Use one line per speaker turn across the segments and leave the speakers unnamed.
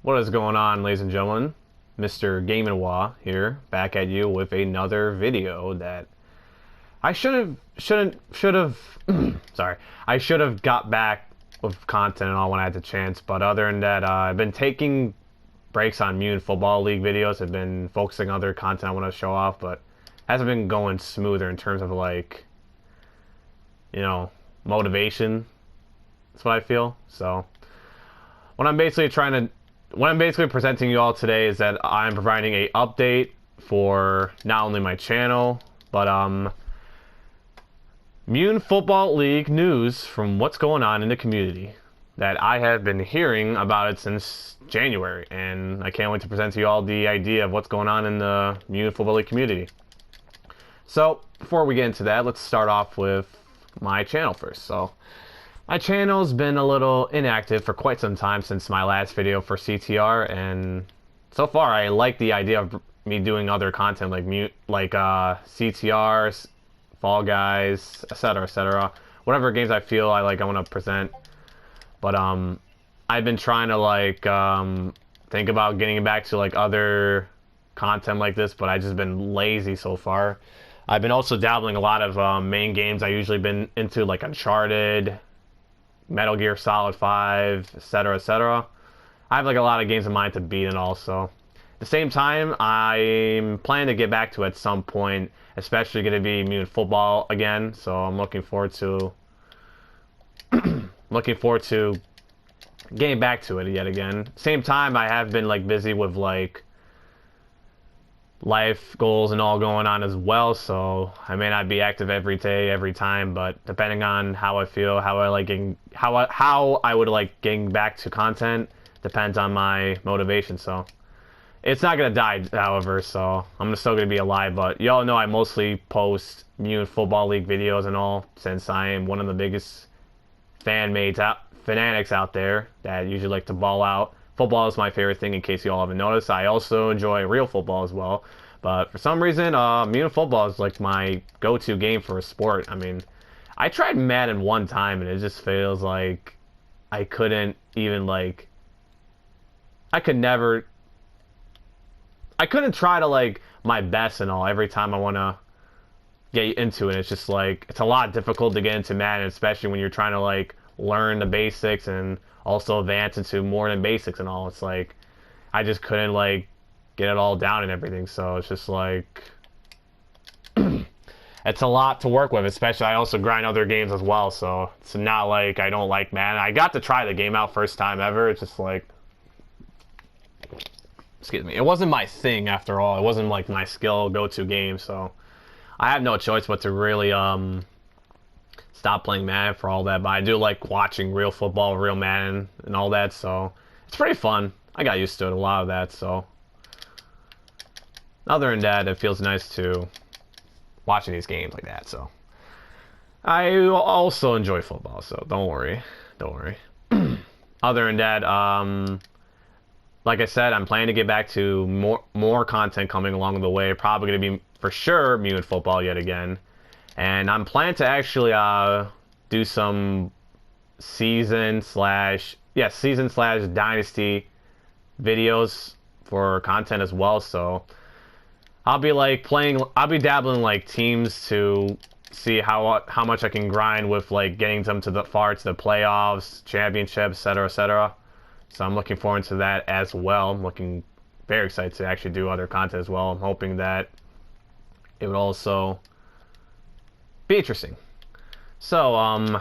What is going on, ladies and gentlemen? Mr. Game&Wah here, back at you with another video that I should have sorry, I should have got back with content and all when I had the chance, but other than that, I've been taking breaks on Mutant Football League videos. I've been focusing on other content I want to show off, but hasn't been going smoother in terms of like, motivation. That's what I feel. So, what I'm basically trying to what I'm basically presenting you all today is that I'm providing a update for not only my channel, but Mutant Football League news from what's going on in the community that I have been hearing about it since January, and I can't wait to present to you all the idea of what's going on in the Mutant Football League community. So, before we get into that, let's start off with my channel first. So, my channel's been a little inactive for quite some time since my last video for CTR, and so far I like the idea of me doing other content like CTRs, Fall Guys, etc., etc. Whatever games I feel I want to present. But I've been trying to think about getting back to other content like this, but I've just been lazy so far. I've been also dabbling a lot of main games I usually been into, like Uncharted, Metal Gear Solid 5, etc., etc. I have a lot of games in mind to beat, and also at the same time, I'm planning to get back to at some point, especially going to be Mutant Football again. So I'm looking forward to getting back to it yet again. Same time, I have been busy with life goals and all going on as well, so I may not be active every day, every time, but depending on how I feel, how I would like getting back to content depends on my motivation. So it's not gonna die, however, so I'm still gonna be alive. But y'all know I mostly post Mutant Football League videos and all, since I am one of the biggest fanatics out there that usually like to ball out. Football is my favorite thing, in case you all haven't noticed. I also enjoy real football as well. But for some reason, Mutant Football is like my go-to game for a sport. I mean, I tried Madden one time, and it just feels like I couldn't even I couldn't try to my best and all every time I want to get into it. It's just it's a lot difficult to get into Madden, especially when you're trying to learn the basics and also advance into more than basics and all. It's I just couldn't get it all down and everything, so it's just it's a lot to work with. Especially I also grind other games as well, so it's not like I don't like Madden. I got to try the game out first time ever. It's just excuse me, it wasn't my thing after all. It wasn't my skill go-to game, so I have no choice but to really stop playing Madden for all that. But I do like watching real football, real Madden, and all that, so it's pretty fun. I got used to it, a lot of that, so other than that, it feels nice to watching these games like that. So I also enjoy football, so don't worry. Other than that, like I said, I'm planning to get back to more content coming along the way. Probably going to be, for sure, Mutant Football yet again. And I'm planning to actually do some season slash dynasty videos for content as well. So I'll be dabbling teams to see how much I can grind with getting them to the playoffs, championships, etc., etc. So I'm looking forward to that as well. I'm looking very excited to actually do other content as well. I'm hoping that it would also be interesting. So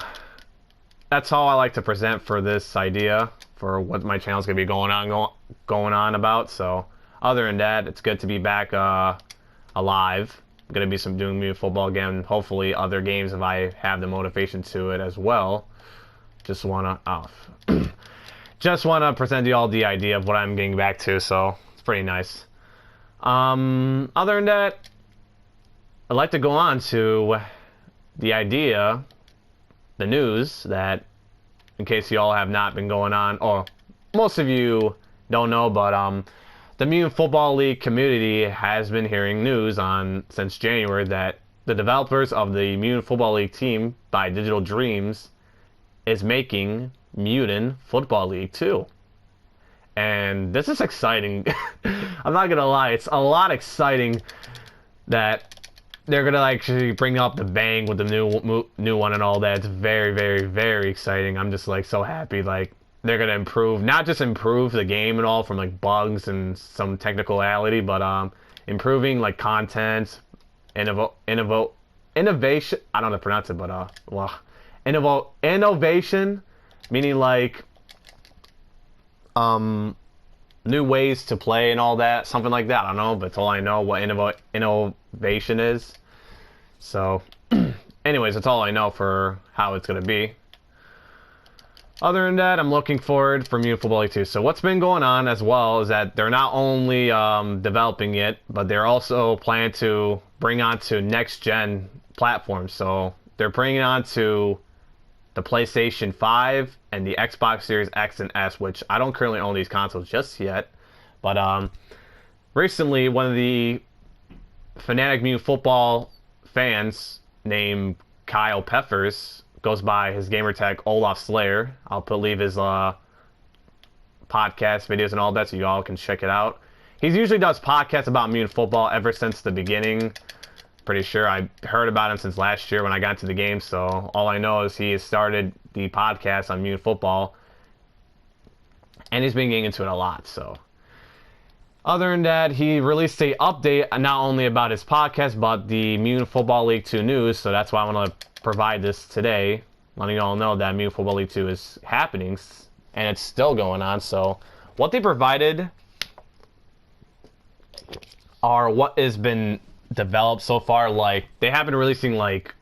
that's all I like to present for this idea for what my channel is going to be going on about. So other than that, it's good to be back alive. I'm going to be doing Mutant Football again, hopefully other games if I have the motivation to it as well. Just want to present you all the idea of what I'm getting back to, so it's pretty nice. Other than that, I'd like to go on to the idea, the news that, in case you all have not been going on, or most of you don't know, but the Mutant Football League community has been hearing news since January that the developers of the Mutant Football League team by Digital Dreams is making Mutant Football League 2. And this is exciting. I'm not gonna lie, it's a lot exciting that they're gonna actually bring up the bang with the new one and all that. It's very, very, very exciting. I'm just like so happy. Like they're gonna improve, not just improve the game and all from like bugs and some technicality, but improving like content, innovation. I don't know how to pronounce it, but innovation, meaning like new ways to play and all that, something like that. I don't know, but that's all I know what innovation is. So, anyways, that's all I know for how it's gonna be. Other than that, I'm looking forward for Mutant Football League 2. So what's been going on as well is that they're not only developing it, but they're also planning to bring onto next-gen platforms. So they're bringing it onto the PlayStation 5 and the Xbox Series X and S, which I don't currently own these consoles just yet. But recently, one of the Fanatic Mutant Football fans named Kyle Peffers, goes by his gamertag Olaf Slayer. I'll leave his podcast videos and all that so you all can check it out. He usually does podcasts about Mutant Football ever since the beginning. Pretty sure I heard about him since last year when I got into the game, so all I know is he has started the podcast on Mutant Football, and he's been getting into it a lot. So other than that, he released an update not only about his podcast, but the Mutant Football League 2 news, so that's why I want to provide this today, letting you all know that Mutant Football League 2 is happening, and it's still going on. So what they provided are what has been developed so far. Like, they have been releasing like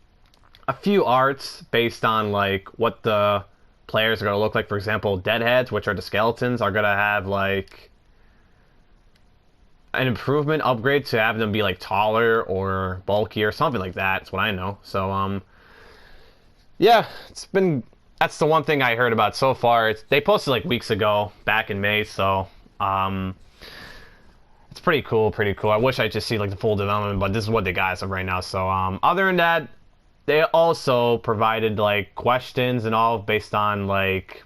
a few arts based on like what the players are going to look like. For example, Deadheads, which are the skeletons, are going to have like an improvement upgrade to have them be like taller or bulkier, something like that. That's what I know. So yeah, that's the one thing I heard about so far. They posted like weeks ago, back in May, so it's pretty cool. I wish I just see like the full development, but this is what they got as of right now. So other than that, they also provided like questions and all based on like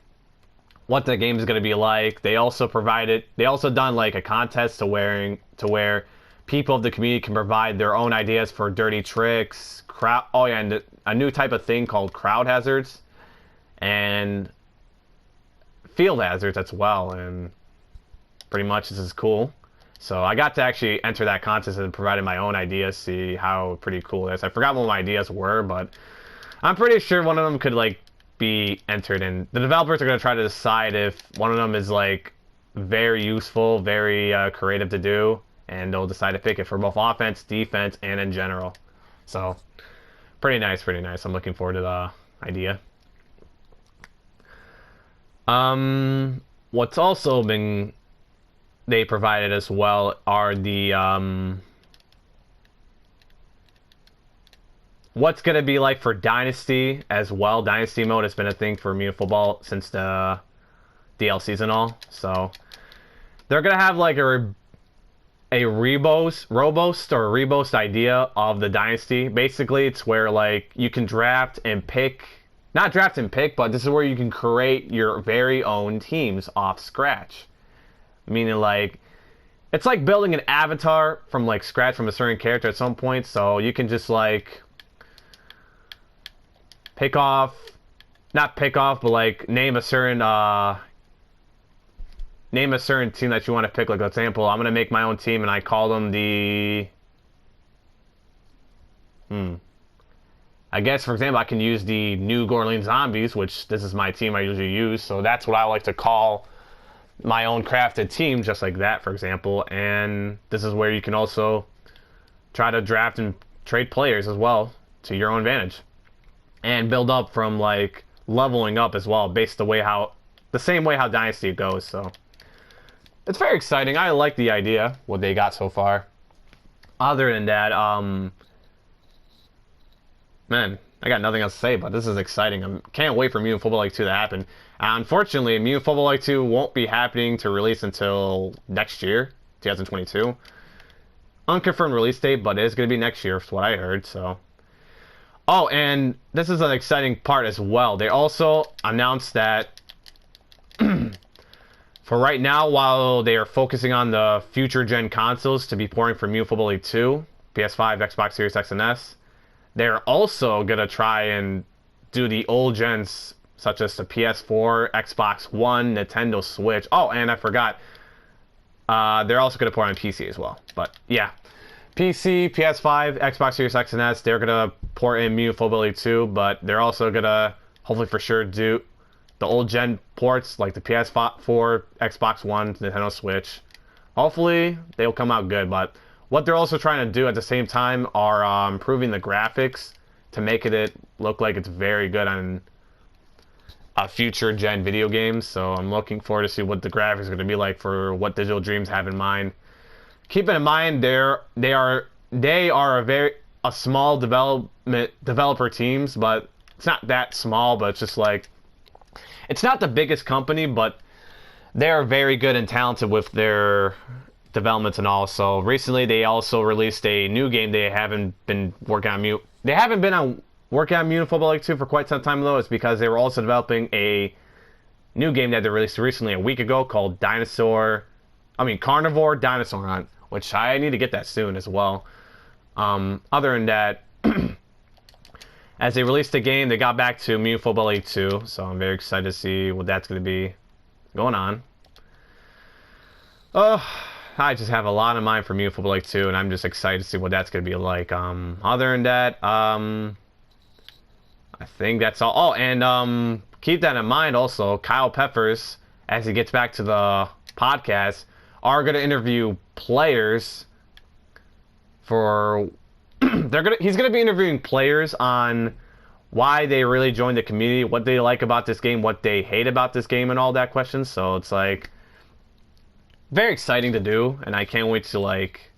what the game is going to be like. They also done like a contest to where people of the community can provide their own ideas for dirty tricks, and a new type of thing called crowd hazards and field hazards as well. And pretty much this is cool. So I got to actually enter that contest and provided my own ideas, see how pretty cool it is. I forgot what my ideas were, but I'm pretty sure one of them could like be entered, and the developers are going to try to decide if one of them is like very useful, very creative to do, and they'll decide to pick it for both offense, defense, and in general. So pretty nice. I'm looking forward to the idea. What's also been they provided as well are the what's going to be like for Dynasty as well. Dynasty mode has been a thing for Mutant Football since the DLCs and all. So they're going to have like a rebost idea of the Dynasty. Basically, it's where like you can draft and pick, not draft and pick, but this is where you can create your very own teams off scratch. Meaning like, it's like building an avatar from like scratch from a certain character at some point. So you can just like not pick off, but like name a certain team that you want to pick. Like, for example, I'm gonna make my own team and I call them the I guess, for example, I can use the New Orleans Zombies, which this is my team I usually use. So that's what I like to call my own crafted team, just like that, for example. And this is where you can also try to draft and trade players as well to your own advantage, and build up from like leveling up as well, based the same way how Dynasty goes. So it's very exciting. I like the idea, what they got so far. Other than that, man, I got nothing else to say, but this is exciting. I can't wait for Mutant Football League 2 to happen. Unfortunately, Mutant Football League 2 won't be happening to release until next year, 2022. Unconfirmed release date, but it is going to be next year, is what I heard. So, oh, and this is an exciting part as well. They also announced that for right now, while they are focusing on the future gen consoles to be porting for New Football League 2, PS5, Xbox Series X and S, they're also going to try and do the old gens such as the PS4, Xbox One, Nintendo Switch. Oh, and I forgot, they're also going to port on PC as well. But yeah, PC, PS5, Xbox Series X and S, they're going to port in New Football League 2, but they're also going to hopefully for sure do the old gen ports like the PS4, Xbox One, Nintendo Switch. Hopefully they'll come out good, but what they're also trying to do at the same time are improving the graphics to make it look like it's very good on future gen video games. So I'm looking forward to see what the graphics are going to be like for what Digital Dreams have in mind. Keeping in mind they are a small developer teams, but it's not that small, but it's just like, it's not the biggest company, but they are very good and talented with their developments and all. So recently they also released a new game they haven't been working on. They haven't been working on Muni Football League 2 for quite some time, though. It's because they were also developing a new game that they released recently a week ago called Carnivore Dinosaur Hunt, which I need to get that soon as well. Other than that, as they released the game, they got back to Muni Football League 2, so I'm very excited to see what that's going to be going on. I just have a lot in mind for Muni Football League 2, and I'm just excited to see what that's going to be like. Other than that, I think that's all. Oh, and keep that in mind also, Kyle Peffers, as he gets back to the podcast, are going to interview players for... he's going to be interviewing players on why they really joined the community, what they like about this game, what they hate about this game, and all that questions. So it's like very exciting to do, and I can't wait to like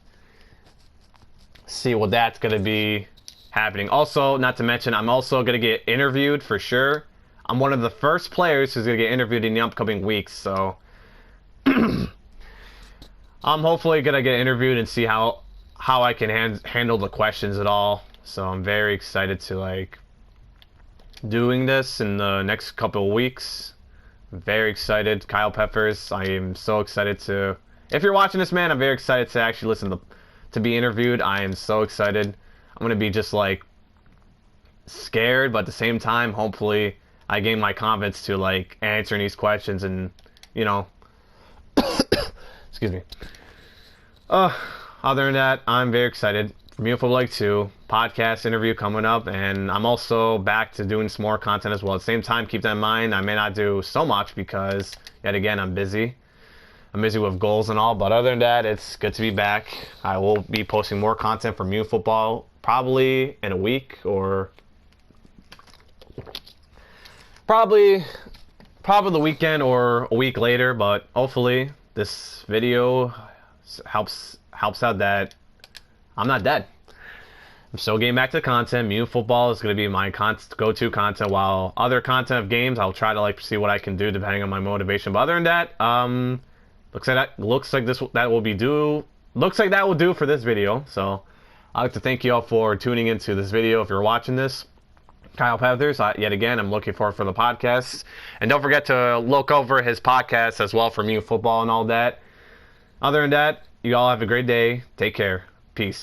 see what that's going to be happening. Also, not to mention, I'm also going to get interviewed for sure. I'm one of the first players who's going to get interviewed in the upcoming weeks, so I'm hopefully going to get interviewed and see how I can handle the questions at all. So I'm very excited to like doing this in the next couple of weeks. I'm very excited. Kyle Peffers, I am so excited to... If you're watching this, man, I'm very excited to actually listen to be interviewed. I am so excited. I'm going to be just like scared, but at the same time, hopefully I gain my confidence to like answering these questions and, you know... Excuse me. Other than that, I'm very excited. Muni Football League 2, podcast interview coming up, and I'm also back to doing some more content as well. At the same time, keep that in mind, I may not do so much because, yet again, I'm busy. I'm busy with goals and all, but other than that, it's good to be back. I will be posting more content for Muni Football probably in a week, or probably the weekend or a week later, but hopefully this video helps out that I'm not dead. I'm still getting back to the content. Muni Football is going to be my go-to content, while other content of games, I'll try to like see what I can do depending on my motivation. But other than that, looks like that will do for this video. So I'd like to thank you all for tuning into this video. If you're watching this, Kyle Peffers, yet again, I'm looking forward for the podcast. And don't forget to look over his podcast as well for Muni Football and all that. Other than that, you all have a great day. Take care. Peace.